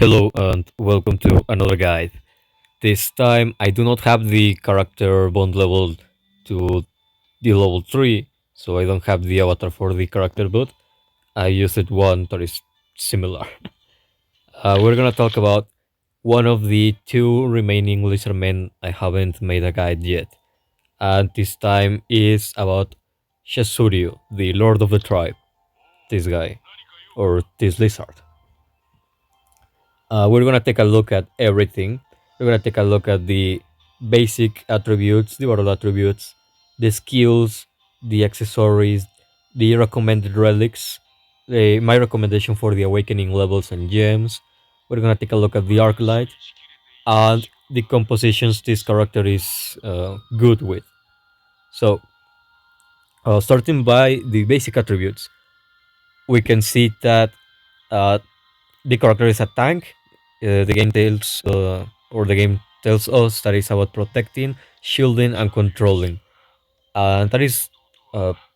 Hello and welcome to another guide. This time I do not have the character bond level to the level 3, so I don't have the avatar for the character bot. I used one that is similar. We're gonna talk about one of the two remaining lizardmen I haven't made a guide yet. And this time is about Shasuryu, the lord of the tribe. This guy, or this lizard. We're gonna take a look at everything. We're gonna take a look at the basic attributes, the battle attributes, the skills, the accessories, the recommended relics, my recommendation for the awakening levels and gems. We're gonna take a look at the arc light and the compositions this character is good with. So, starting by the basic attributes, we can see that uh, the character is a tank. The game tells us that it's about protecting, shielding, and controlling, and that is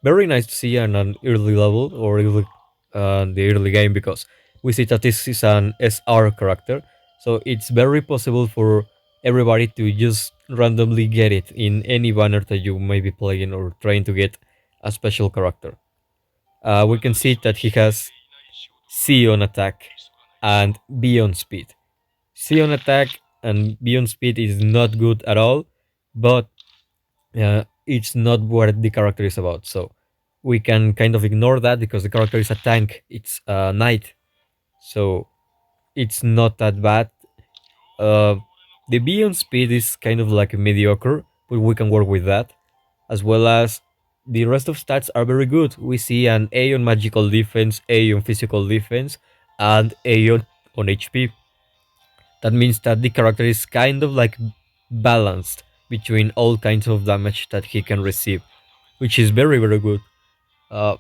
very nice to see on an early level or the early game because we see that this is an SR character, so it's very possible for everybody to just randomly get it in any banner that you may be playing or trying to get a special character. We can see that he has C on attack and B on speed. C on attack and B on speed is not good at all, but it's not what the character is about. So we can kind of ignore that because the character is a tank. It's a knight, so it's not that bad. Uh, the B on speed is kind of like mediocre, but we can work with that, as well as the rest of stats are very good. We see an A on magical defense, A on physical defense, and A on HP. That means that the character is kind of like balanced between all kinds of damage that he can receive, which is very good. Uh,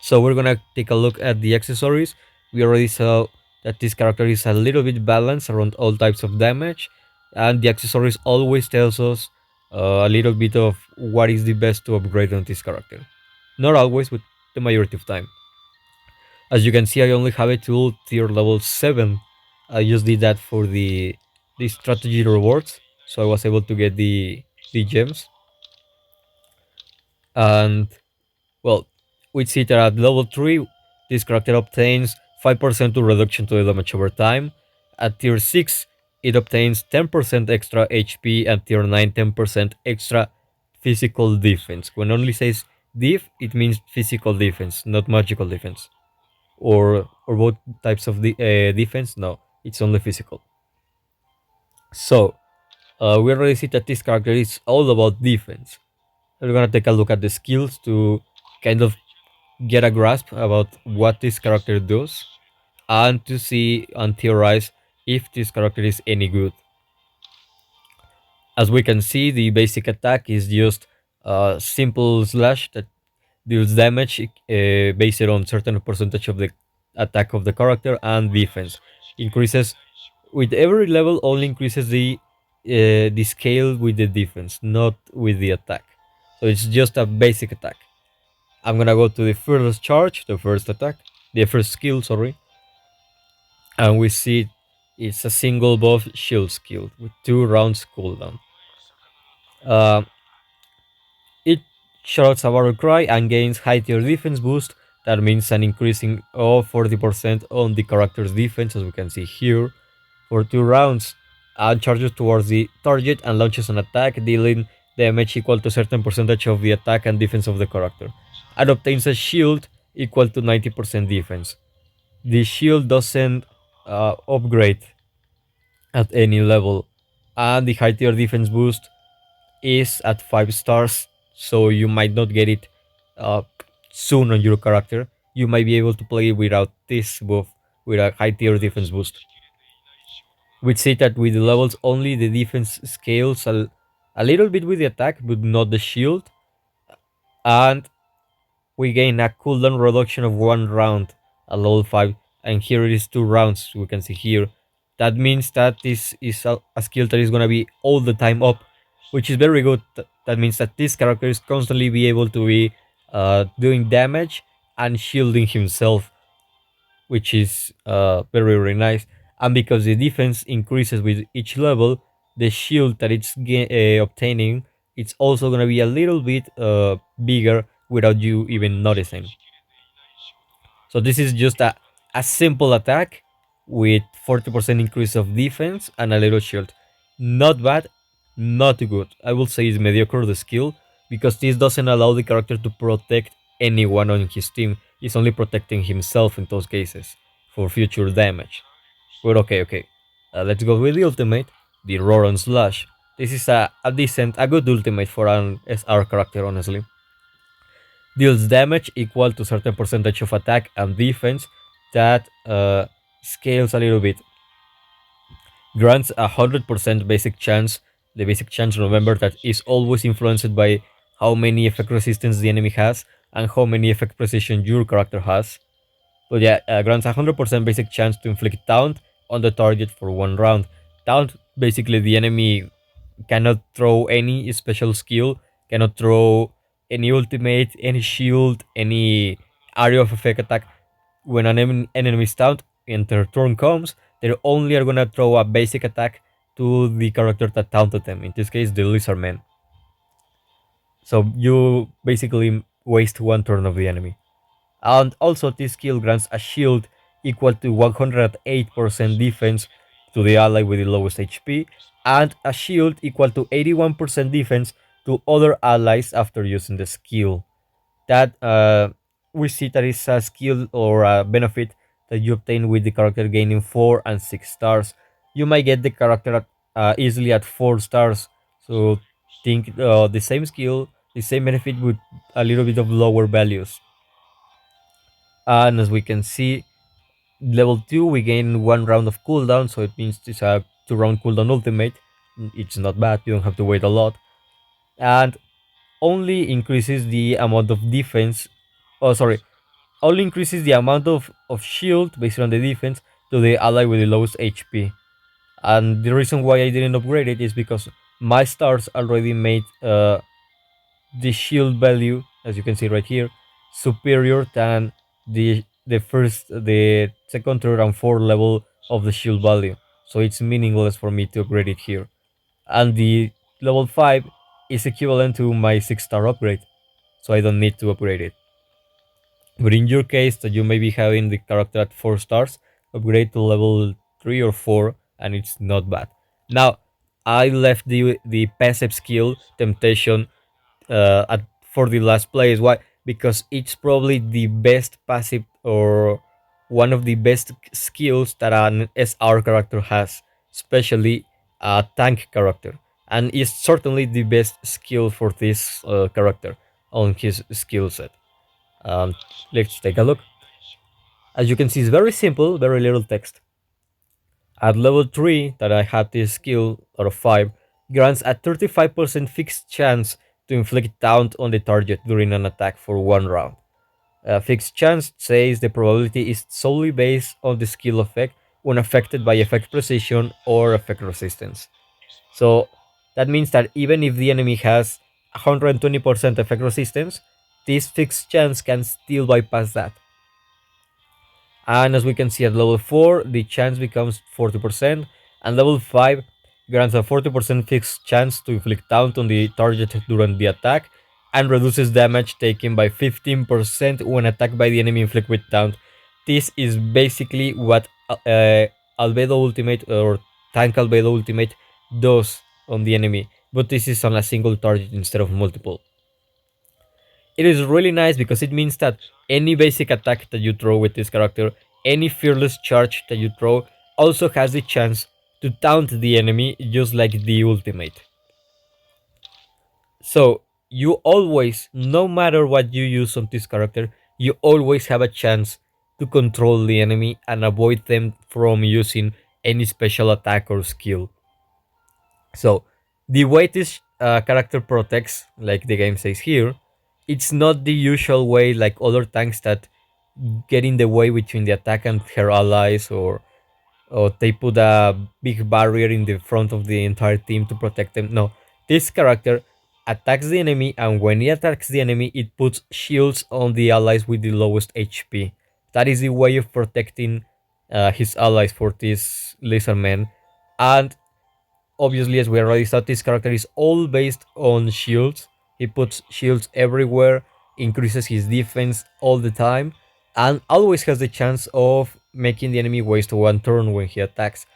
so we're gonna take a look at the accessories. We already saw that this character is a little bit balanced around all types of damage, and the accessories always tells us a little bit of what is the best to upgrade on this character. Not always, but the majority of time. As you can see, I only have it to tier level 7. I just did that for the strategy rewards, so I was able to get the gems. And well, we see that at level 3, this character obtains 5% to reduction to the damage over time. At tier 6, it obtains 10% extra HP, and tier 9, 10% extra physical defense. When only says div, it means physical defense, not magical defense. Or both types of defense. No, it's only physical. So we already see that this character is all about defense. We're gonna take a look at the skills to kind of get a grasp about what this character does and to see and theorize if this character is any good. As we can see, the basic attack is just a simple slash that deals damage based on certain percentage of the attack of the character, and defense increases with every level, only increases the scale with the defense, not with the attack. So it's just a basic attack. I'm gonna go to the first charge, the first attack, the first skill, sorry, and we see it's a single buff shield skill with 2 rounds cooldown. Uh, it shouts a battle cry and gains high tier defense boost. That means an increasing of 40% on the character's defense, as we can see here, for 2 rounds, and charges towards the target and launches an attack, dealing damage equal to a certain percentage of the attack and defense of the character, and obtains a shield equal to 90% defense. The shield doesn't upgrade at any level, and the high tier defense boost is at 5 stars, so you might not get it uh, soon on your character. You might be able to play without this buff with a high tier defense boost. We'd say that with the levels only the defense scales a little bit with the attack, but not the shield, and we gain a cooldown reduction of 1 round at level 5, and here it is 2 rounds, we can see here. That means that this is a skill that is going to be all the time up, which is very good. That means that this character is constantly be able to be doing damage and shielding himself, which is very nice. and because the defense increases with each level, the shield that it's obtaining, it's also gonna be a little bit bigger without you even noticing. So this is just a simple attack with 40% increase of defense and a little shield. Not bad, not good. I will say it's mediocre the skill because this doesn't allow the character to protect anyone on his team. He's only protecting himself in those cases for future damage. But okay. Let's go with the ultimate, the Roar and Slash. This is a decent, a good ultimate for an SR character, honestly. Deals damage equal to certain percentage of attack and defense that scales a little bit. Grants 100% basic chance. The basic chance, remember, that is always influenced by how many effect resistance the enemy has and how many effect precision your character has. But yeah, grants 100% basic chance to inflict taunt on the target for 1 round. Taunt, basically the enemy cannot throw any special skill, cannot throw any ultimate, any shield, any area of effect attack. When an enemy is taunted and their turn comes, they only are gonna throw a basic attack to the character that taunted them. In this case, the Lizard Man. So you basically waste 1 turn of the enemy. And also, this skill grants a shield equal to 108% defense to the ally with the lowest HP, and a shield equal to 81% defense to other allies after using the skill. That we see that is a skill or a benefit that you obtain with the character gaining 4 and 6 stars. You might get the character easily at 4 stars, so think the same skill, the same benefit with a little bit of lower values. And as we can see, level 2 we gain 1 round of cooldown, so it means it's a 2 round cooldown ultimate. It's not bad, you don't have to wait a lot. And only increases the amount of defense. Oh, sorry. Only increases the amount of shield based on the defense to the ally with the lowest HP. And the reason why I didn't upgrade it is because my stars already made the shield value, as you can see right here, superior than the second, third, and fourth level of the shield value. So it's meaningless for me to upgrade it here. And the level 5 is equivalent to my 6-star upgrade, so I don't need to upgrade it. But in your case, that you may be having the character at 4 stars, upgrade to level 3 or 4, and it's not bad. Now, I left the passive skill Temptation for the last place. Why? Because it's probably the best passive or one of the best skills that an SR character has, especially a tank character, and is certainly the best skill for this character on his skill set. Um, let's take a look. As you can see, it's very simple, very little text. At level 3, that I had this skill out of 5, grants a 35% fixed chance to inflict taunt on the target during an attack for 1 round. Fixed chance says the probability is solely based on the skill effect when affected by effect precision or effect resistance. So that means that even if the enemy has 120% effect resistance, this fixed chance can still bypass that. And as we can see at level 4, the chance becomes 40%, and level 5 grants a 40% fixed chance to inflict taunt on the target during the attack, and reduces damage taken by 15% when attacked by the enemy inflict with taunt. This is basically what Albedo Ultimate or Tank Albedo Ultimate does on the enemy, but this is on a single target instead of multiple. It is really nice because it means that any basic attack that you throw with this character, any fearless charge that you throw, also has the chance to taunt the enemy just like the ultimate. So you always, no matter what you use on this character, you always have a chance to control the enemy and avoid them from using any special attack or skill. So the way this character protects, like the game says here, it's not the usual way like other tanks that get in the way between the attack and her allies, or they put a big barrier in the front of the entire team to protect them. No, this character attacks the enemy, and when he attacks the enemy, it puts shields on the allies with the lowest HP. That is the way of protecting his allies for this lizard man. And obviously, as we already saw, this character is all based on shields. He puts shields everywhere, increases his defense all the time, and always has the chance of making the enemy waste one turn when he attacks.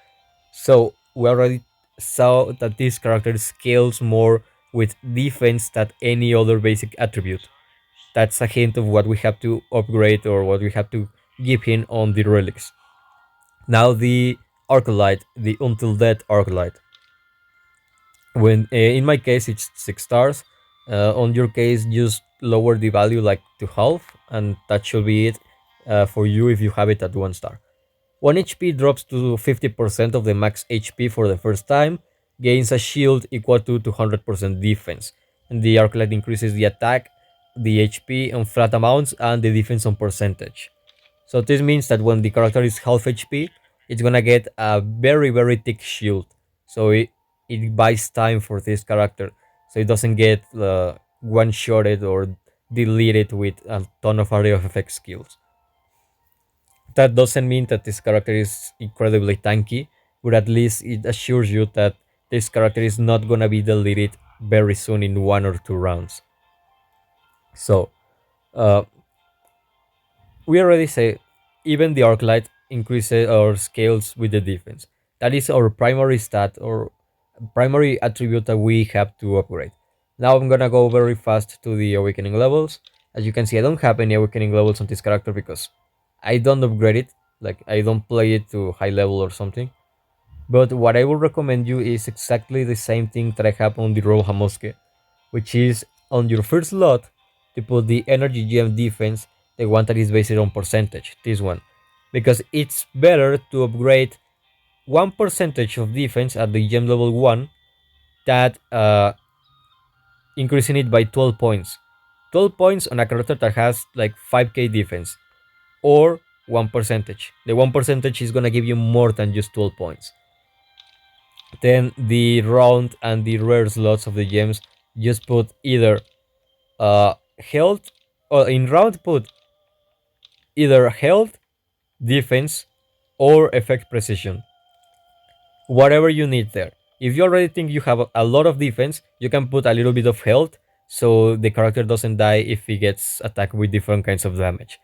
So we already saw that this character scales more with defense than any other basic attribute. That's a hint of what we have to upgrade or what we have to give him on the relics. Now the Arclight, the Until Death Arclight. When in my case it's 6 stars. On your case, just lower the value like to half, and that should be it for you if you have it at 1 star. 1 HP drops to 50% of the max HP for the first time, gains a shield equal to 200% defense, and the Arclight increases the attack, the HP on flat amounts, and the defense on percentage. So this means that when the character is half HP, it's gonna get a very thick shield. So it buys time for this character, so it doesn't get one-shotted or deleted with a ton of area of effect skills. That doesn't mean that this character is incredibly tanky, but at least it assures you that this character is not gonna be deleted very soon in 1 or 2 rounds. So uh, we already say even the arc light increases or scales with the defense. That is our primary stat or primary attribute that we have to upgrade. Now I'm gonna go very fast to the awakening levels. As you can see, I don't have any awakening levels on this character because I don't upgrade it, like I don't play it to high level or something. But what I would recommend you is exactly the same thing that I have on the Roll Hamosuke, which is on your first slot to put the energy gem defense, the one that is based on percentage, this one. Because it's better to upgrade 1% of defense at the gem level 1 that increasing it by 12 points. 12 points on a character that has like 5k defense, or 1%. The 1% is gonna give you more than just 12 points. Then the round and the rare slots of the gems, just put either health, or in round put either health, defense, or effect precision. Whatever you need there. If you already think you have a lot of defense, you can put a little bit of health so the character doesn't die if he gets attacked with different kinds of damage.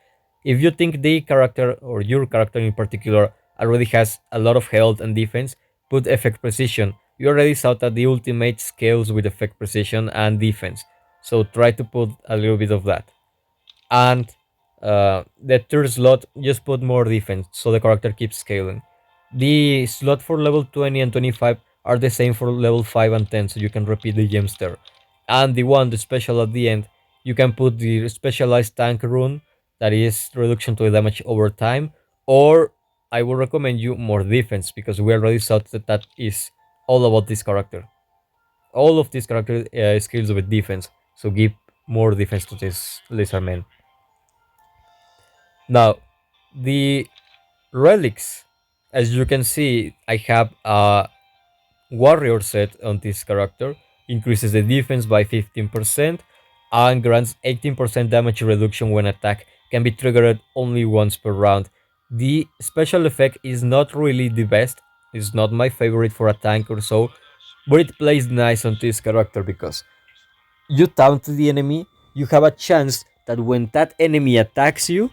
If you think the character or your character in particular already has a lot of health and defense, put effect precision. You already saw that the ultimate scales with effect precision and defense, so try to put a little bit of that. And the third slot, just put more defense so the character keeps scaling. The slot for level 20 and 25 are the same for level 5 and 10, so you can repeat the gems there. And the special at the end, you can put the specialized tank rune, that is reduction to the damage over time, or I would recommend you more defense, because we already saw that that is all about this character. All of these character skills with defense, so give more defense to this lizard man. Now, the relics, as you can see, I have a warrior set on this character, increases the defense by 15% and grants 18% damage reduction when attack can be triggered only once per round. The special effect is not really the best, it's not my favorite for a tank or so, but it plays nice on this character because you taunt the enemy, you have a chance that when that enemy attacks you,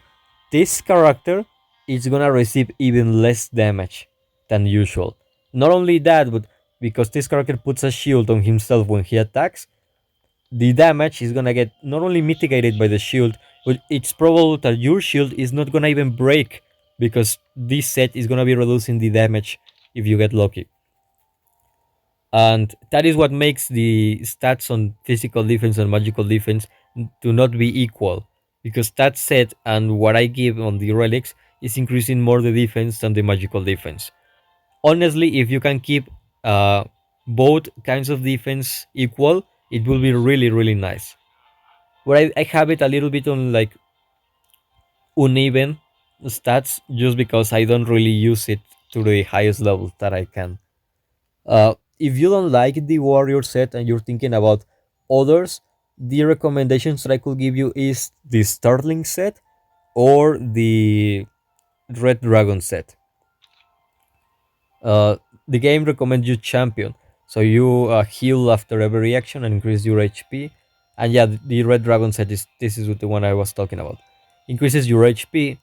this character is gonna receive even less damage than usual. Not only that, but because this character puts a shield on himself when he attacks, the damage is gonna get not only mitigated by the shield, but it's probable that your shield is not gonna even break because this set is gonna be reducing the damage if you get lucky. And that is what makes the stats on physical defense and magical defense to not be equal, because that set and what I give on the relics is increasing more the defense than the magical defense. Honestly, if you can keep uh, both kinds of defense equal, it will be really nice. But I have it a little bit on like uneven stats just because I don't really use it to the highest level that I can. If you don't like the warrior set and you're thinking about others, the recommendations that I could give you is the Starling set or the Red Dragon set. Uh, the game recommends you champion, so you heal after every action and increase your HP. And yeah, the Red Dragon set is this is the one I was talking about. Increases your HP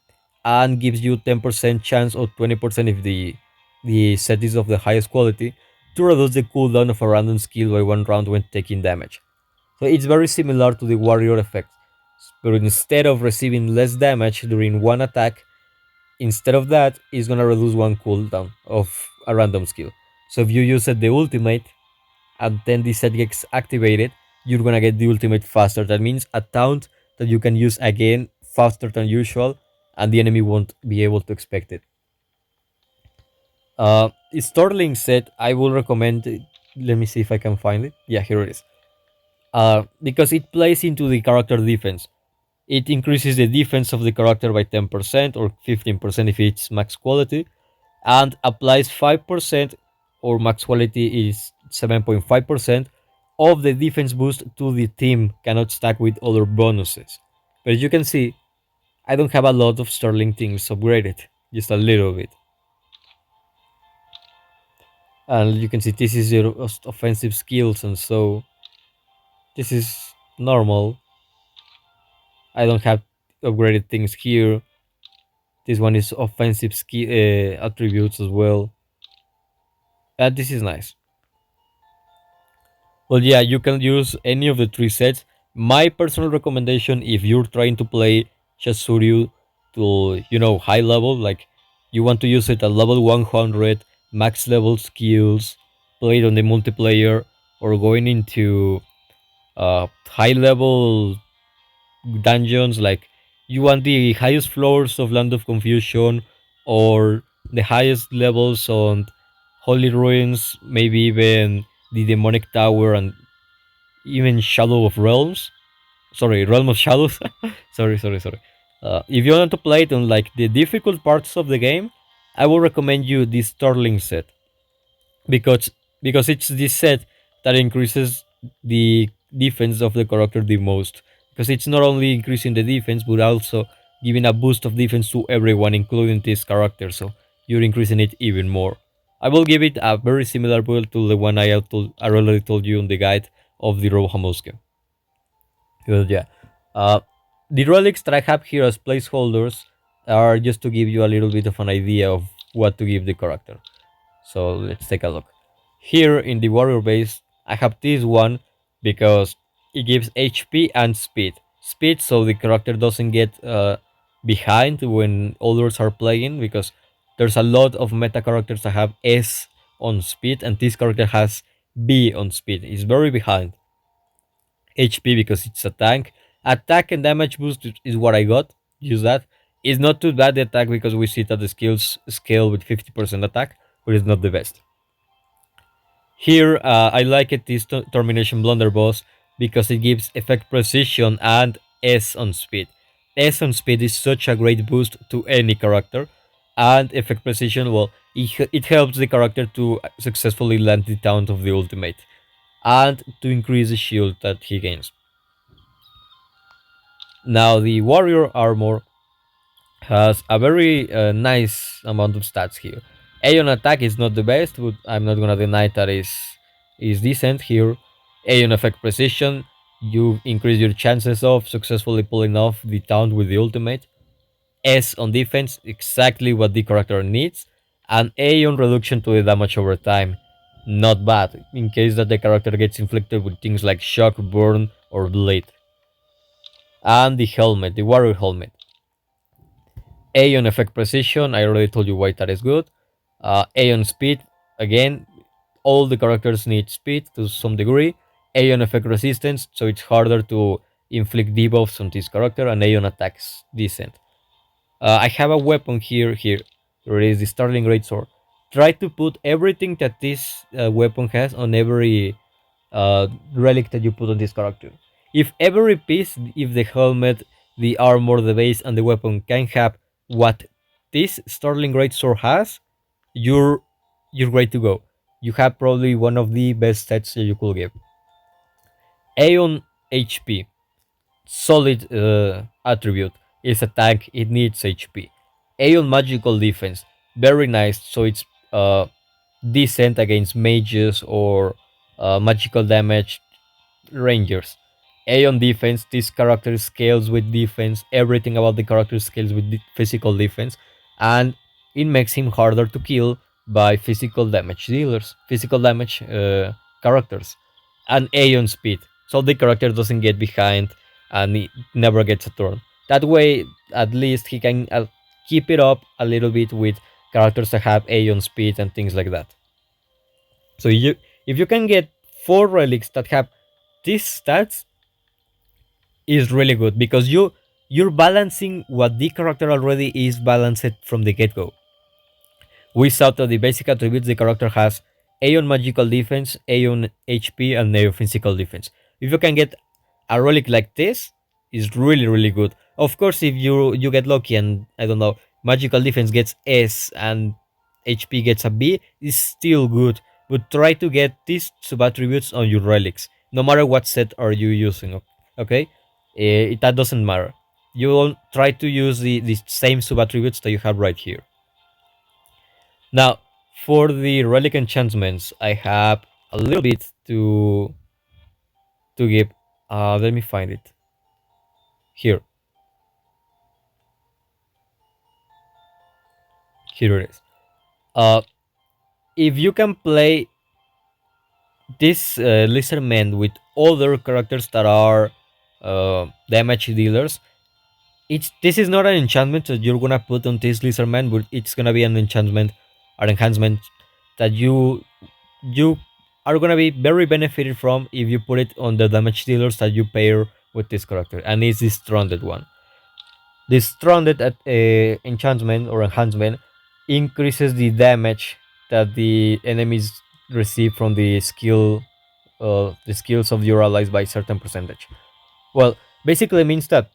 and gives you 10% chance or 20% if the set is of the highest quality to reduce the cooldown of a random skill by 1 round when taking damage. So it's very similar to the warrior effect, but instead of receiving less damage during one attack, instead of that, it's gonna reduce one cooldown of a random skill. So if you use it the ultimate and then the set gets activated, you're gonna get the ultimate faster. That means a taunt that you can use again faster than usual, and the enemy won't be able to expect it. Sterling said I will recommend. Let me see if I can find it. Yeah, here it is. Because it plays into the character defense. It increases the defense of the character by 10% or 15% if it's max quality, and applies 5% or max quality is 7.5% of the defense boost to the team, cannot stack with other bonuses. But as you can see, I don't have a lot of Sterling things upgraded, just a little bit. And you can see this is your offensive skills, and so this is normal. I don't have upgraded things here. This one is offensive skill attributes as well. This is nice. Well, yeah, you can use any of the three sets. My personal recommendation, if you're trying to play Shasuryu to, high level, like you want to use it at level 100, max level skills, play it on the multiplayer, or going into high level dungeons, like you want the highest floors of Land of Confusion or the highest levels on Holy Ruins, maybe even the Demonic Tower and even Shadow of Realms. Sorry, Realm of Shadows. sorry. If you want to play it on like the difficult parts of the game, I will recommend you this Sterling set because it's this set that increases the defense of the character the most. Because it's not only increasing the defense but also giving a boost of defense to everyone, including this character. So you're increasing it even more. I will give it a very similar build to the one I already told you on the guide of the Rohamoske. Because yeah, uh, the relics that I have here as placeholders are just to give you a little bit of an idea of what to give the character. So let's take a look. Here in the warrior base, I have this one because it gives HP and speed. Speed so the character doesn't get behind when others are playing, because there's a lot of meta characters that have S on speed and this character has B on speed. It's very behind. HP because it's a tank. Attack and damage boost is what I got. Use that. It's not too bad the attack because we see that the skills scale with 50% attack, but it's not the best. Here, I like it this Termination Blunderboss because it gives effect precision and S on speed. S on speed is such a great boost to any character, and effect precision, well, it helps the character to successfully land the taunt of the ultimate and to increase the shield that he gains. Now, the warrior armor has a very nice amount of stats here. Aeon attack is not the best, but I'm not gonna deny that is decent here. Aeon effect precision, you increase your chances of successfully pulling off the taunt with the ultimate. S on defense, exactly what the character needs, and Aeon reduction to the damage over time. Not bad, in case that the character gets inflicted with things like shock, burn, or bleed. And the helmet, the warrior helmet. Aeon effect precision, I already told you why that is good. Aeon speed, again, all the characters need speed to some degree. Aeon effect resistance, so it's harder to inflict debuffs on this character, and Aeon attacks decent. I have a weapon here. There is the Starling Greatsword. Try to put everything that this weapon has on every relic that you put on this character. If every piece, if the helmet, the armor, the base, and the weapon can have what this Starling Greatsword has, you're great to go. You have probably one of the best sets that you could give. Aeon HP, solid attribute. It's a tank. It needs HP. Aeon magical defense, very nice. So it's decent against mages or magical damage rangers. A on defense, this character scales with defense. Everything about the character scales with physical defense, and it makes him harder to kill by physical damage dealers, physical damage characters, and A on speed, so the character doesn't get behind and he never gets a turn. That way, at least he can keep it up a little bit with characters that have A on speed and things like that. So if you can get 4 relics that have these stats, is really good because you're balancing what the character already is balanced from the get-go. We saw that the basic attributes the character has: A on magical defense, A on HP, and A on physical defense. If you can get a relic like this, is really good. Of course, if you get lucky and I don't know, magical defense gets S and HP gets a B, is still good. But try to get these sub attributes on your relics, no matter what set are you using. Okay, that doesn't matter. You will try to use the same sub attributes that you have right here. Now, for the relic enchantments, I have a little bit to give. Let me find it here. Here it is. Uh, if you can play this lizardman with other characters that are damage dealers, this is not an enchantment that you're gonna put on this lizardman, but it's gonna be an enchantment or enhancement that you are gonna be very benefited from if you put it on the damage dealers that you pair with this character, and it's the stranded one. The stranded enchantment or enhancement increases the damage that the enemies receive from the skills of your allies by a certain percentage. Well, basically means that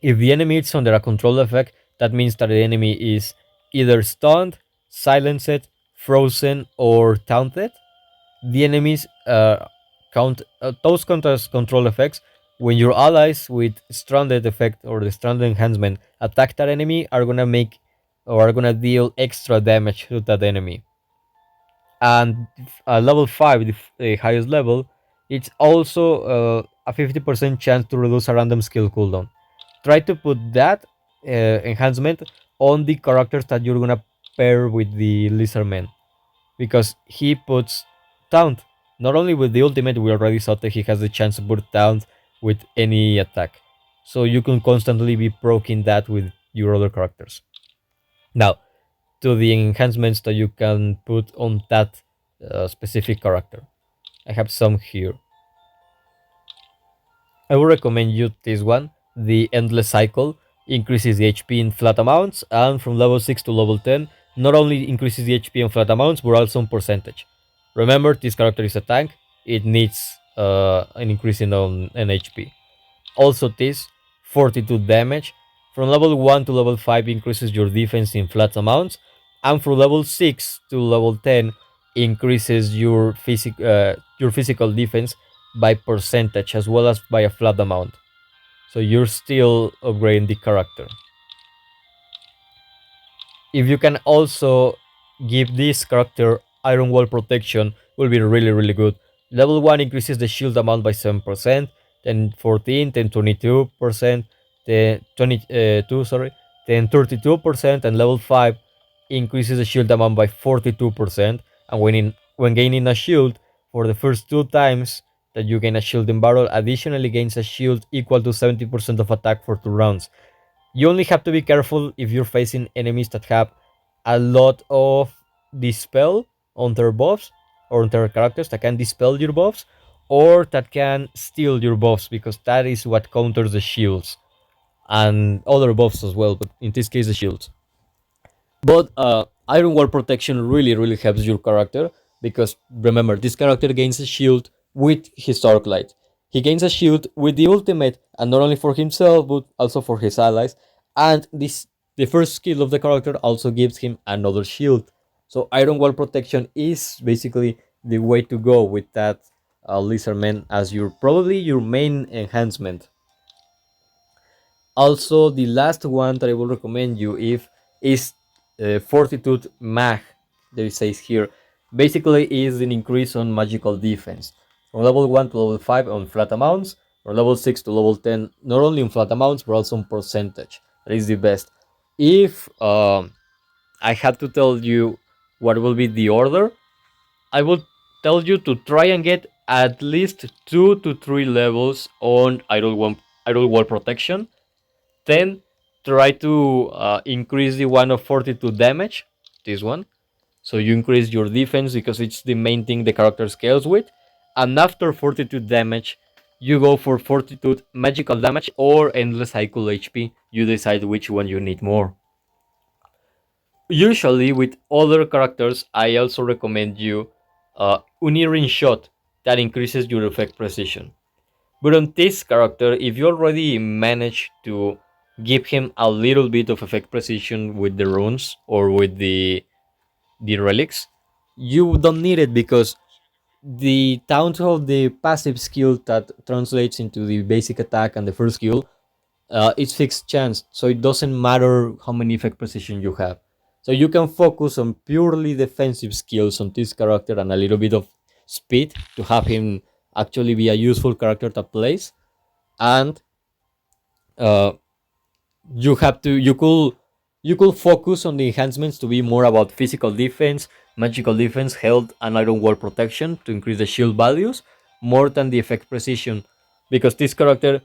if the enemy is under a control effect, that means that the enemy is either stunned, silenced, frozen, or taunted. The enemies count those count as control effects. When your allies with stranded effect or the stranded enhancement attack that enemy, are gonna make or are gonna deal extra damage to that enemy. And level 5, the highest level, it's also a 50% chance to reduce a random skill cooldown. Try to put that enhancement on the characters that you're gonna pair with the lizardman, because he puts taunt. Not only with the ultimate, we already saw that he has the chance to put taunt with any attack, so you can constantly be proking that with your other characters. Now, to the enhancements that you can put on that specific character, I have some here. I would recommend you this one. The Endless Cycle increases the HP in flat amounts, and from level 6 to level 10, not only increases the HP in flat amounts, but also in percentage. Remember, this character is a tank, it needs an increase in HP. Also, this 42 damage. From level 1 to level 5 increases your defense in flat amounts, and from level 6 to level 10 increases your physical defense by percentage as well as by a flat amount. So you're still upgrading the character. If you can also give this character Iron Wall protection, will be really good. Level 1 increases the shield amount by 7%, then 14, then 22%, then 22, sorry, then 32%, and level 5 increases the shield amount by 42%. And when gaining a shield, for the first 2 times that you gain a shield in battle, additionally gains a shield equal to 70% of attack for 2 rounds. You only have to be careful if you're facing enemies that have a lot of dispel on their buffs or on their characters that can dispel your buffs or that can steal your buffs, because that is what counters the shields and other buffs as well, but in this case the shields. But Iron Wall protection really helps your character, because remember, this character gains a shield with his Dark Light. He gains a shield with the ultimate, and not only for himself but also for his allies. And the first skill of the character also gives him another shield. So Iron Wall protection is basically the way to go with that Lizardman as probably your main enhancement. Also, the last one that I will recommend you if is Fortitude Mag they says here, basically is an increase on magical defense from level 1 to level 5 on flat amounts, from level 6 to level 10, not only in flat amounts but also on percentage. That is the best. If I had to tell you what will be the order, I would tell you to try and get at least 2 to 3 levels on Idle Wall Protection. Then try to increase the one of 42 damage, this one. So you increase your defense because it's the main thing the character scales with. And after 42 damage, you go for 42 magical damage or endless cycle HP. You decide which one you need more. Usually with other characters, I also recommend you Unirin Shot that increases your effect precision. But on this character, if you already manage to give him a little bit of effect precision with the runes or with the relics, you don't need it because the taunt of the passive skill that translates into the basic attack and the first skill, it's fixed chance, so it doesn't matter how many effect precision you have. So you can focus on purely defensive skills on this character and a little bit of speed to have him actually be a useful character that plays. And uh, you could focus on the enhancements to be more about physical defense, magical defense, health, and iron wall protection to increase the shield values more than the effect precision, because this character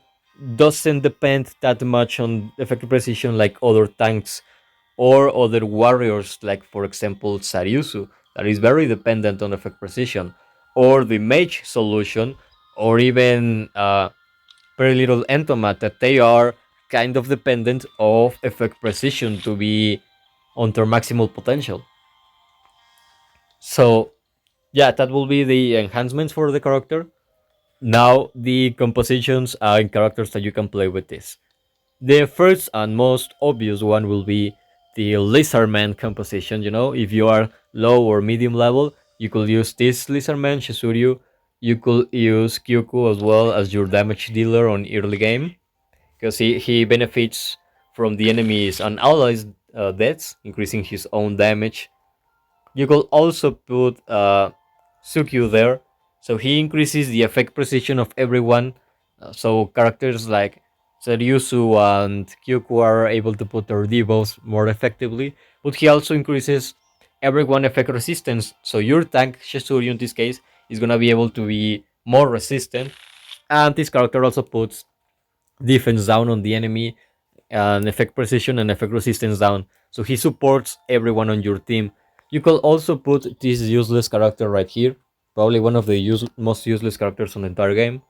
doesn't depend that much on effect precision like other tanks or other warriors, like for example Sariusu, that is very dependent on effect precision, or the mage solution, or even very little entomat, that they are kind of dependent of effect precision to be on their maximal potential. So yeah, that will be the enhancements for the character. Now the compositions and characters that you can play with this. The first and most obvious one will be the Lizardman composition. If you are low or medium level, you could use this Lizardman, Shasuryu. You could use Kyuku as well as your damage dealer on early game, because he benefits from the enemy's and allies' deaths, increasing his own damage. You could also put Sukyu there, so he increases the effect precision of everyone. So characters like Seryusu and Kyuku are able to put their debuffs more effectively, but he also increases everyone effect resistance. So your tank, Shasuryu in this case, is gonna be able to be more resistant. And this character also puts defense down on the enemy, and effect precision and effect resistance down. So he supports everyone on your team. You could also put this useless character right here, probably one of the most useless characters on the entire game.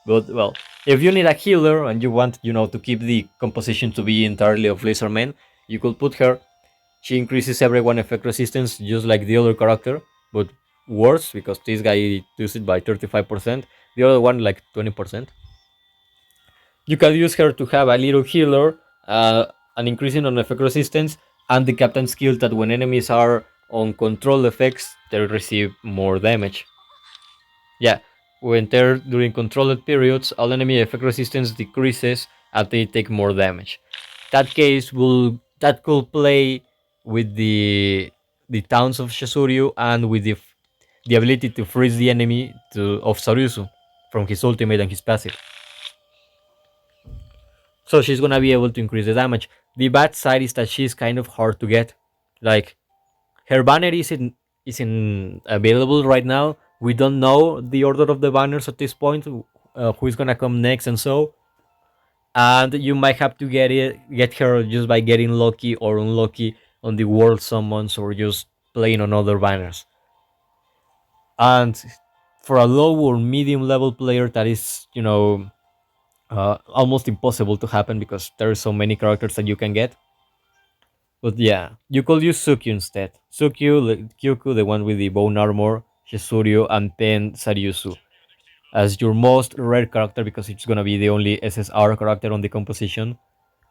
But well, if you need a healer and you want, to keep the composition to be entirely of Lizardmen, you could put her. She increases everyone effect resistance just like the other character, but worse because this guy does it by 35%, the other one like 20%. You can use her to have a little healer, an increasing on effect resistance, and the captain skill that when enemies are on control effects, they receive more damage. Yeah, when they're during controlled periods, all enemy effect resistance decreases and they take more damage. That could play with the towns of Shasuryu and with the ability to freeze the enemy of Saryusu from his ultimate and his passive. So she's gonna be able to increase the damage. The bad side is that she's kind of hard to get. Like, her banner isn't available right now. We don't know the order of the banners at this point, who is gonna come next, and you might have to get her just by getting lucky or unlucky on the world summons or just playing on other banners. And for a low or medium level player, that is almost impossible to happen because there are so many characters that you can get. But yeah, you could use Sukyu instead. Kyuku, the one with the bone armor, Shisuryu, and then Saryusu as your most rare character because it's gonna be the only SSR character on the composition.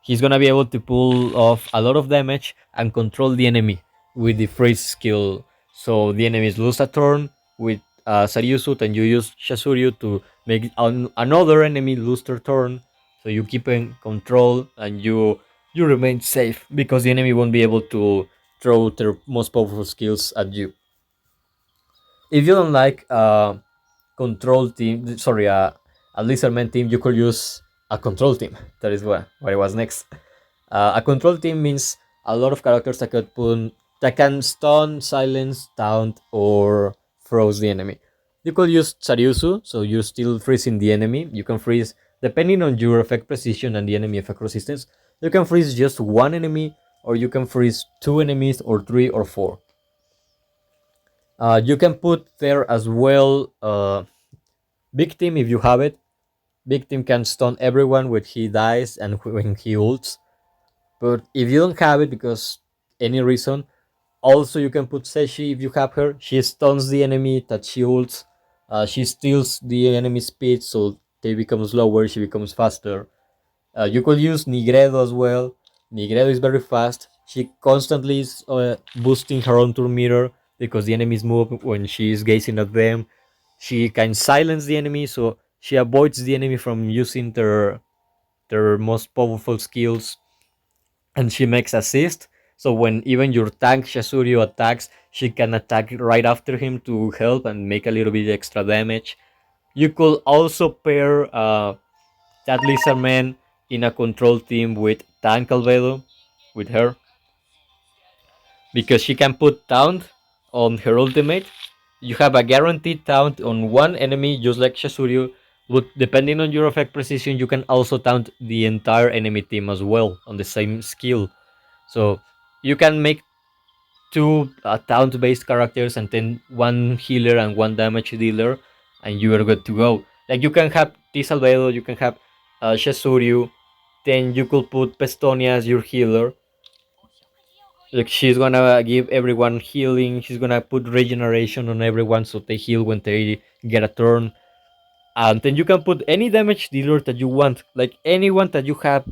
He's gonna be able to pull off a lot of damage and control the enemy with the freeze skill. So the enemies lose a turn with Saryusu, and you use Shasuryu to make another enemy lose their turn. So you keep in control and you remain safe because the enemy won't be able to throw their most powerful skills at you. If you don't like control team, sorry, a lizardman team, you could use a control team. That is what it was next. A control team means a lot of characters that can stun, silence, taunt, or froze the enemy. You could use Shasuryu, so you're still freezing the enemy. You can freeze, depending on your effect precision and the enemy effect resistance, you can freeze just one enemy, or you can freeze two enemies, or three, or four. You can put there as well Victim if you have it. Victim can stun everyone when he dies and when he ults. But if you don't have it because any reason, also you can put Seshi if you have her. She stuns the enemy that she ults. She steals the enemy speed so they become slower, she becomes faster. You could use Nigredo as well. Nigredo is very fast. She constantly is boosting her own turn meter because the enemies move when she is gazing at them. She can silence the enemy, so she avoids the enemy from using their most powerful skills, and she makes assist. So when even your tank Shasuryu attacks, she can attack right after him to help and make a little bit extra damage. You could also pair that Lizardman in a control team with Tank Albedo, with her, because she can put taunt on her ultimate. You have a guaranteed taunt on one enemy, just like Shasuryu, but depending on your effect precision, you can also taunt the entire enemy team as well on the same skill. So you can make two taunt based characters and then one healer and one damage dealer, and you are good to go. Like you can have this Albedo, you can have Shasuryu, then you could put Pestonia as your healer. Like she's gonna give everyone healing, she's gonna put regeneration on everyone so they heal when they get a turn. And then you can put any damage dealer that you want, like anyone that you have,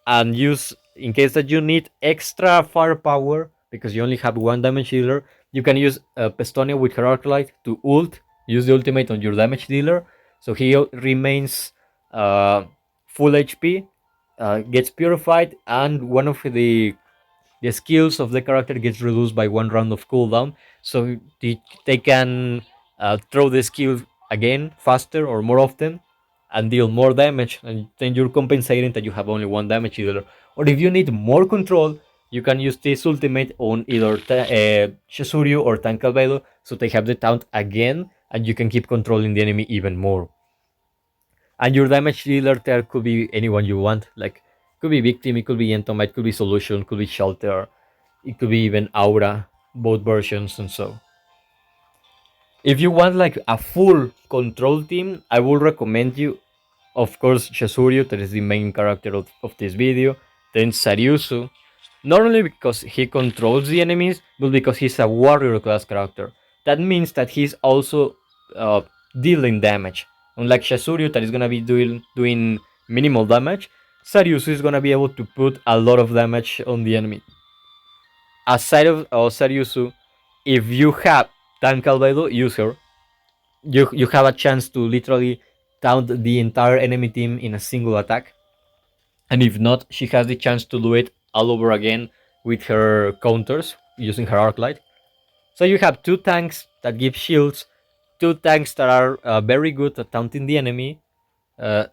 and use in case that you need extra firepower because you only have one damage dealer. You can use Pestonia with her Arclight to ult, use the ultimate on your damage dealer, so he remains full HP, gets purified, and one of the skills of the character gets reduced by one round of cooldown, so they can throw the skill again faster or more often and deal more damage, and then you're compensating that you have only one damage dealer. Or if you need more control, you can use this ultimate on either Shasuryu or Tank Albedo, so they have the taunt again, and you can keep controlling the enemy even more. And your damage dealer there could be anyone you want, like could be Victim, it could be Entomite, could be Solution, could be Shelter, it could be even Aura, both versions, and so. If you want like a full control team, I would recommend you, of course, Shasuryu, that is the main character of this video, then Saryusu, not only because he controls the enemies, but because he's a warrior class character. That means that he's also uh, dealing damage. Unlike Shasuryu, that is gonna be doing minimal damage, Saryusu is gonna be able to put a lot of damage on the enemy. Aside of Saryusu, if you have Tank Albedo, use her. You have a chance to literally taunt the entire enemy team in a single attack. And if not, she has the chance to do it all over again with her counters using her arc light. So you have two tanks that give shields, two tanks that are very good at taunting the enemy. Uh,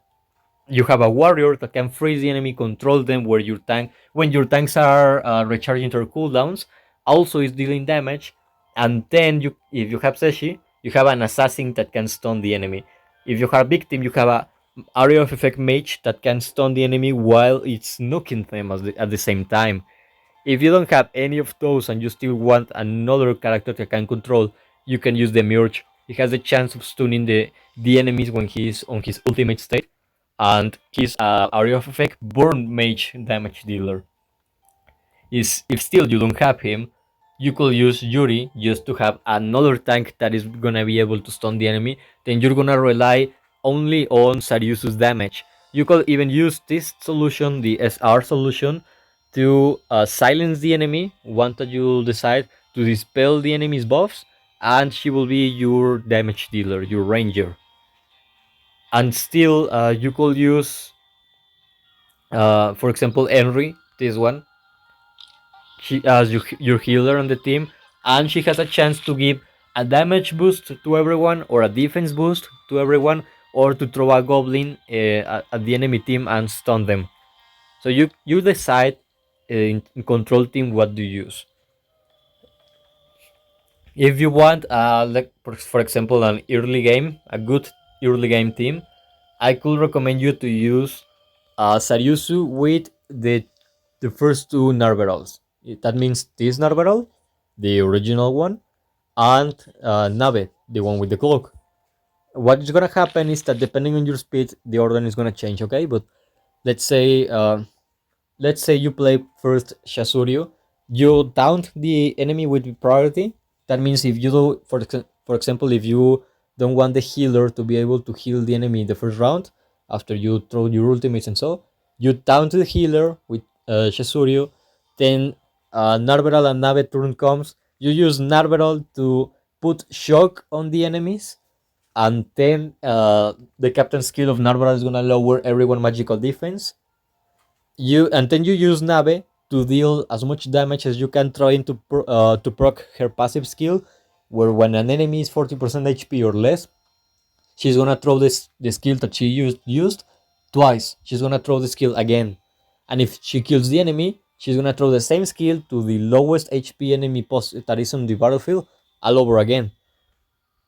you have a warrior that can freeze the enemy, control them where your tank when your tanks are recharging their cooldowns, also is dealing damage. And then if you have Seshi, you have an assassin that can stun the enemy. If you have Victim, you have a area of effect mage that can stun the enemy while it's nuking them at the same time. If you don't have any of those and you still want another character that can control, you can use the Murge. He has the chance of stunning the enemies when he's on his ultimate state, and his area of effect burn mage damage dealer. Is if still you don't have him, you could use Yuri just to have another tank that is gonna be able to stun the enemy. Then you're gonna rely only on Saryusu's damage. You could even use this solution, the SR solution, to silence the enemy once that you decide to dispel the enemy's buffs, and she will be your damage dealer, your ranger. And still, you could use, for example, Henry, this one, she as your healer on the team, and she has a chance to give a damage boost to everyone, or a defense boost to everyone, or to throw a goblin at the enemy team and stun them. So you decide in control team what to use. If you want, like for example, an early game, a good early game team, I could recommend you to use Saryusu with the first two Narberals. That means this Narberal, the original one, and Nabe, the one with the cloak. What is gonna happen is that depending on your speed, the order is gonna change. Okay, but let's say let's say you play first Shasuryu, you taunt the enemy with priority. That means if you do, for example, if you don't want the healer to be able to heal the enemy in the first round, after you throw your ultimates and so, you taunt the healer with Shasuryu, then Narberal and Nabe turn comes, you use Narberal to put shock on the enemies, and then the captain skill of Narberal is gonna lower everyone magical defense, and then you use Nabe to deal as much damage as you can, trying to proc her passive skill, where when an enemy is 40% HP or less, she's gonna throw the skill that she used twice. She's gonna throw the skill again, and if she kills the enemy, she's gonna throw the same skill to the lowest HP enemy that is on the battlefield all over again.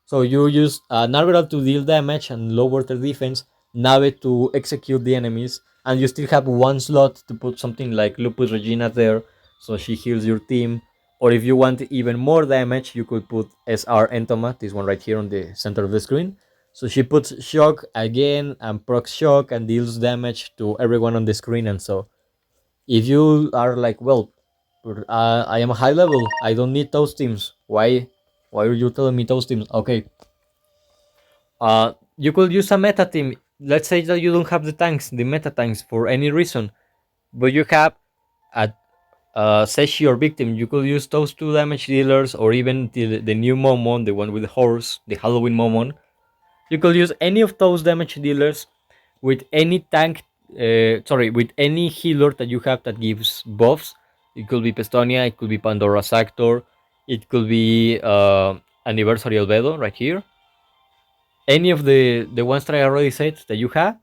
So you use Narberal to deal damage and lower their defense, Nave to execute the enemies, and you still have one slot to put something like Lupus Regina there, so she heals your team. Or if you want even more damage, you could put SR Entoma, this one right here on the center of the screen. So she puts shock again and procs shock and deals damage to everyone on the screen. And so if you are like, well, I am a high level, I don't need those teams. Why are you telling me those teams? Okay, you could use a meta team. Let's say that you don't have the tanks, the meta tanks, for any reason, but you have a Seshi or Victim. You could use those two damage dealers, or even the new Momon, the one with the horse, the Halloween Momon. You could use any of those damage dealers with any tank. Sorry, with any healer that you have that gives buffs. It could be Pestonia, it could be Pandora's Actor, it could be Anniversary Albedo right here. Any of the ones that I already said that you have,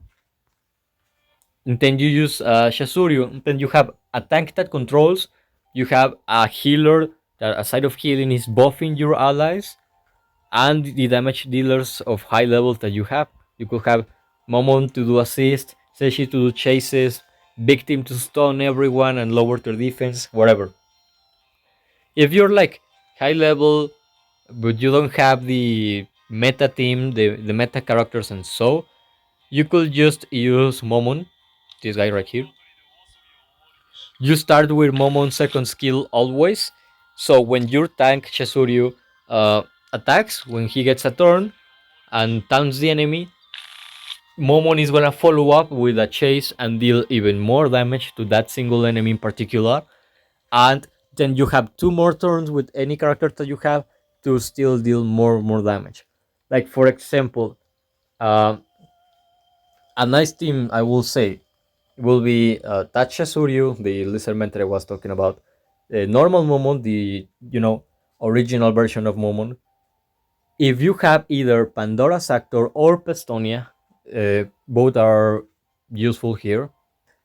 and then you use Shasuryu, and then you have a tank that controls, you have a healer that aside of healing is buffing your allies, and the damage dealers of high levels that you have. You could have Momon to do assist, Seshi to do chases, Victim to stun everyone and lower their defense, whatever. If you're like high level, but you don't have the meta team, the meta characters, and so you could just use Momon, this guy right here. You start with Momon's second skill always. So when your tank Shasuryu attacks, when he gets a turn and taunts the enemy, Momon is gonna follow up with a chase and deal even more damage to that single enemy in particular. And then you have two more turns with any character that you have to still deal more damage. Like for example, uh, a nice team I will say will be Tacha Suryu, the lizard mentor I was talking about, normal Momon, the original version of Momon. If you have either Pandora's Actor or Pestonia, both are useful here.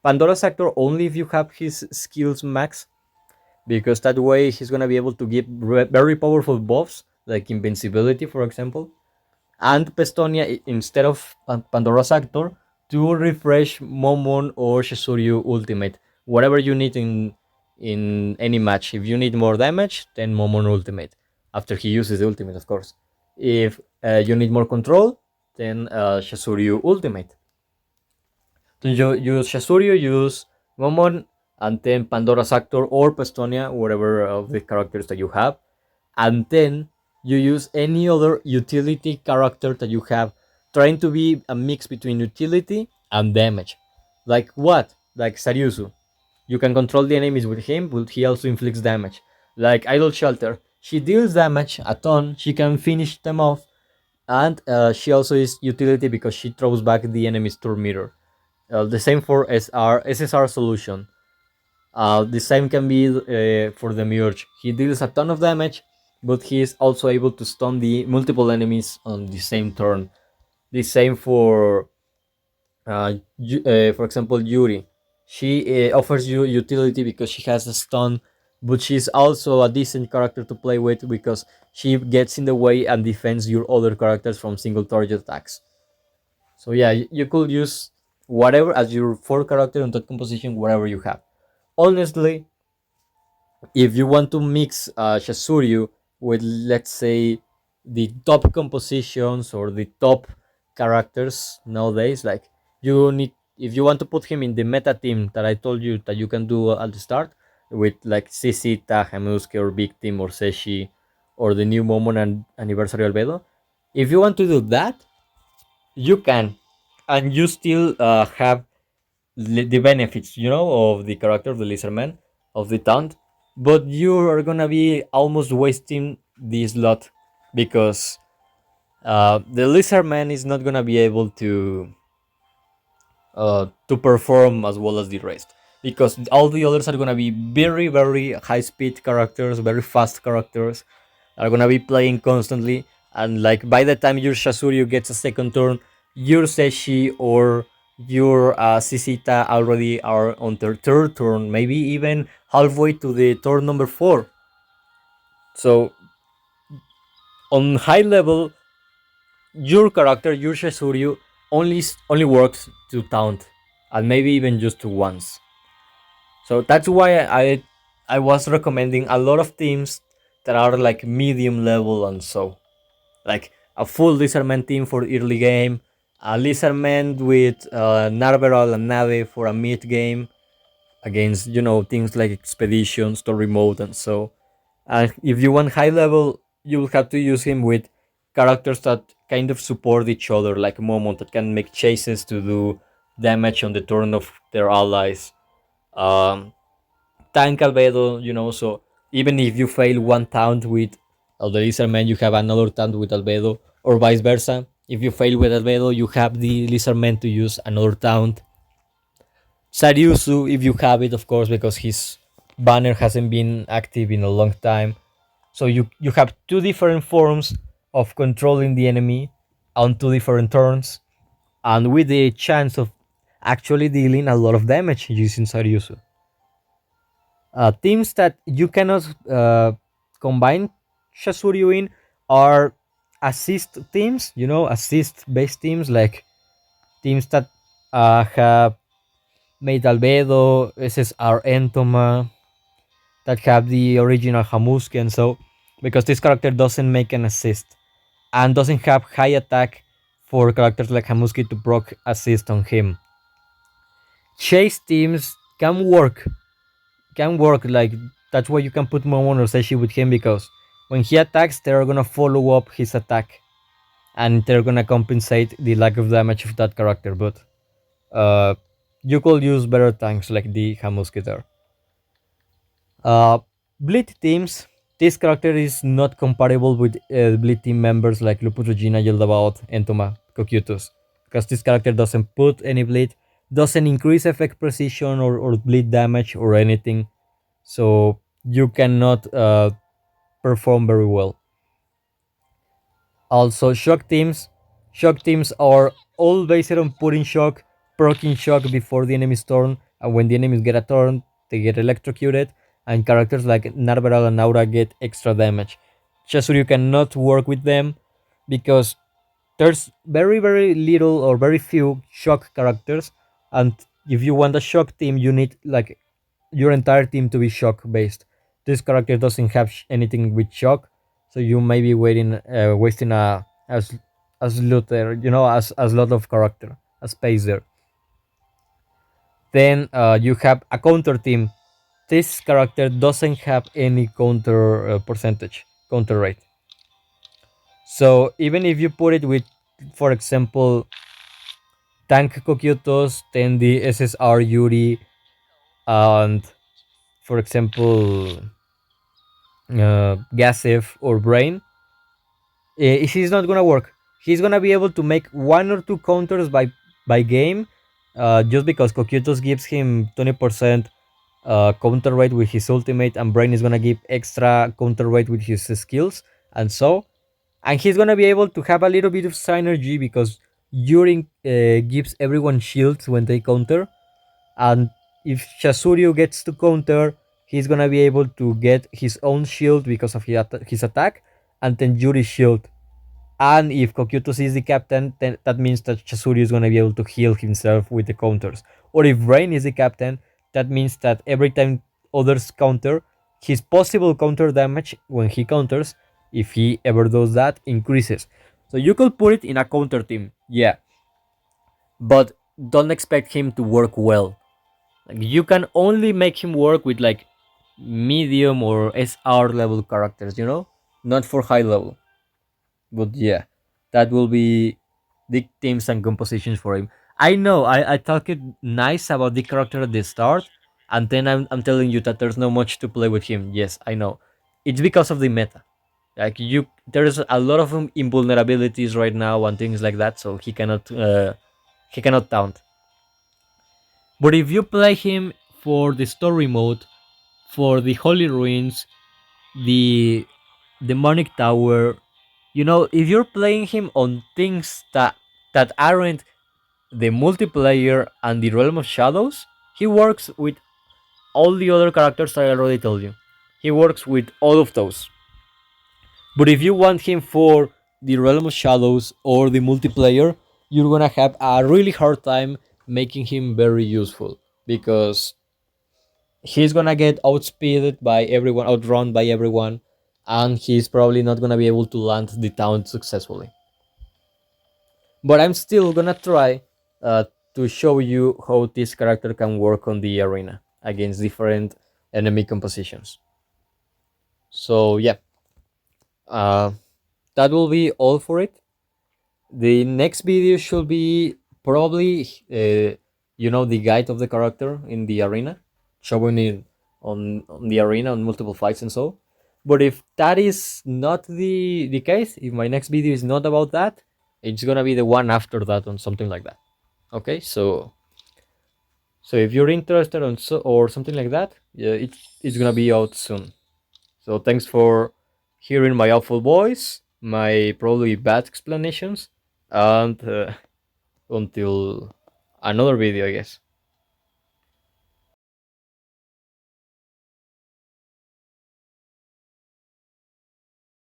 Pandora's Actor only if you have his skills max, because that way he's gonna be able to give very powerful buffs like invincibility, for example. And Pestonia instead of Pandora's Actor to refresh Momon or Shasuryu Ultimate. Whatever you need in any match. If you need more damage, then Momon Ultimate. After he uses the ultimate, of course. If you need more control, then Shasuryu Ultimate. Then you use Shasuryu, use Momon, and then Pandora's Actor or Pestonia, whatever of the characters that you have. And then you use any other utility character that you have, trying to be a mix between utility and damage. Like what? Like Saryusu. You can control the enemies with him, but he also inflicts damage. Like Idol Shelter. She deals damage a ton, she can finish them off, and she also is utility because she throws back the enemy's turn meter. The same for SSR Solution. The same can be for the Murge. He deals a ton of damage, but he is also able to stun the multiple enemies on the same turn. The same for example, Yuri. She offers you utility because she has a stun, but she's also a decent character to play with because she gets in the way and defends your other characters from single target attacks. So yeah, you could use whatever as your fourth character on that composition, whatever you have. Honestly, if you want to mix Shasuryu with, let's say, the top compositions or the top characters nowadays, like you need, if you want to put him in the meta team that I told you that you can do at the start with like Sisita, Hamusuke, or Big Team, or Seshi, or the new Momon and Anniversary Albedo. If you want to do that, you can, and you still have the benefits, of the character of the lizardman, of the taunt, but you are gonna be almost wasting this slot because the lizardman is not gonna be able to perform as well as the rest because all the others are gonna be very very high speed characters, very fast characters, are gonna be playing constantly, and like by the time your Shasuryu gets a second turn, your Seshi or your Sisita already are on their third turn, maybe even halfway to the turn number 4. So on high level, your character, your Shasuryu, only works to taunt, and maybe even just to once. So that's why I was recommending a lot of teams that are like medium level, and so like a full Lizardman team for early game, a Lizardman with Narveral and Nave for a mid game against things like Expedition, Story Mode, and so. And if you want high level, you will have to use him with characters that kind of support each other, like Momo that can make chases to do damage on the turn of their allies. Um, Tank Albedo, so even if you fail one taunt with the Lizardman, you have another taunt with Albedo, or vice versa. If you fail with Albedo, you have the Lizardman to use another taunt. Sariusu, if you have it, of course, because his banner hasn't been active in a long time. So you have two different forms of controlling the enemy on two different turns, and with the chance of actually dealing a lot of damage using Sariusu. Teams that you cannot combine Shasuryu in are assist teams, assist based teams, like teams that have made Albedo, SSR Entoma, that have the original Hamusuke, and so, because this character doesn't make an assist and doesn't have high attack for characters like Hamusuke to proc assist on him. Chase teams can work, like that's why you can put Momon or Seshi with him, because when he attacks they're gonna follow up his attack and they're gonna compensate the lack of damage of that character. But uh, you could use better tanks like the Hamusuke there. uh, Bleed teams, this character is not compatible with Bleed team members like Lupus Regina, Yeldabaoth, Entoma, Cocytus, because this character doesn't put any bleed, doesn't increase effect precision or bleed damage or anything, so you cannot perform very well. Also, shock teams are all based on putting shock, proccing shock before the enemy's turn, and when the enemies get a turn, they get electrocuted, and characters like Narveral and Aura get extra damage. Shasuryu cannot work with them because there's very very little or very few shock characters, and if you want a shock team, you need like your entire team to be shock based. This character doesn't have anything with shock, so you may be wasting a slot there, as lot of character, a space there. Then you have a counter team. This character doesn't have any counter percentage, counter rate. So even if you put it with, for example, Tank Kokyutos, then the SSR Yuri, and for example, Gasev or Brain, he's not gonna work. He's gonna be able to make one or two counters by game, just because Kokyutos gives him 20% counter rate with his ultimate, and Brain is gonna give extra counter rate with his skills, and so, and he's gonna be able to have a little bit of synergy because Yuri gives everyone shields when they counter, and if Shasuryu gets to counter, he's gonna be able to get his own shield because of his attack, and then Yuri's shield. And if Kokyutos is the captain, then that means that Chasuri is going to be able to heal himself with the counters. Or if Rain is the captain, that means that every time others counter, his possible counter damage when he counters, if he ever does that, increases. So you could put it in a counter team, yeah, but don't expect him to work well. Like, you can only make him work with like medium or SR level characters, not for high level. But yeah, that will be the themes and compositions for him. I know I talked nice about the character at the start, and then I'm telling you that there's not much to play with him. Yes, I know. It's because of the meta. Like, there's a lot of invulnerabilities right now and things like that, so he cannot taunt. But if you play him for the story mode, for the Holy Ruins, the demonic tower, if you're playing him on things that aren't the multiplayer and the realm of shadows, he works with all the other characters I already told you. He works with all of those. But if you want him for the realm of shadows or the multiplayer, you're gonna have a really hard time making him very useful because he's gonna get outspeeded by everyone, outrun by everyone, and he's probably not gonna be able to land the town successfully. But I'm still gonna try uh, to show you how this character can work on the arena against different enemy compositions. So yeah, uh, that will be all for it. The next video should be probably the guide of the character in the arena, showing it on the arena on multiple fights and so. But if that is not the case, if my next video is not about that, it's gonna be the one after that on something like that. Okay, so if you're interested on or something like that, yeah, it's gonna be out soon. So thanks for hearing my awful voice, my probably bad explanations, and until another video, I guess.